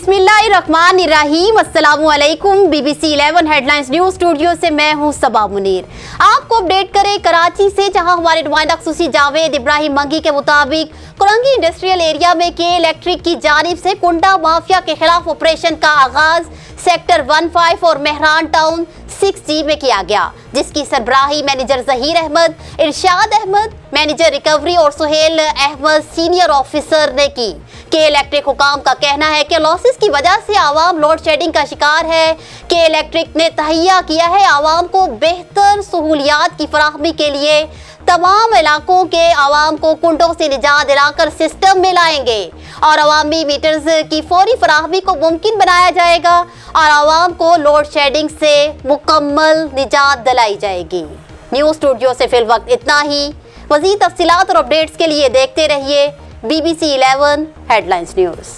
बिस्मिल्लाहिर्रहमानिर्रहीम, अस्सलामुअलैकुम। BBC 11 headlines news studio से मैं हूं सबा मुनीर। आपको अपडेट करें कराची से, जहां हमारे नुमाइंदा खुसूसी जावेद इब्राहिम मंगी के मुताबिक कुरंगी इंडस्ट्रियल एरिया में के इलेक्ट्रिक की जानिब से कुंडा माफिया के खिलाफ ऑपरेशन का आगाज सेक्टर 15 और मेहरान टाउन 6G में किया गया, जिसकी सरबराही मैनेजर जहीर अहमद, इरशाद अहमद मैनेजर रिकवरी और सुहेल अहमद सीनियर ऑफिसर ने की। के इलेक्ट्रिक हुकाम का कहना है कि लॉसेस की वजह से आवाम लोड शेडिंग का शिकार है। के इलेक्ट्रिक ने तहैया किया है आवाम को बेहतर सहूलियात की फराहमी के लिए तमाम इलाकों के आवाम को कुंडों से निजात दिलाकर सिस्टम में लाएंगे और अवामी मीटर्स की फौरी फराहमी को मुमकिन बनाया जाएगा और आवाम को लोड शेडिंग से मुकम्मल निजात दिलाई जाएगी। न्यूज़ स्टूडियो से फिल वक्त इतना ही। मज़ीद तफसीलात और अपडेट्स के लिए देखते रहिए BBC 11 हेडलाइंस न्यूज़।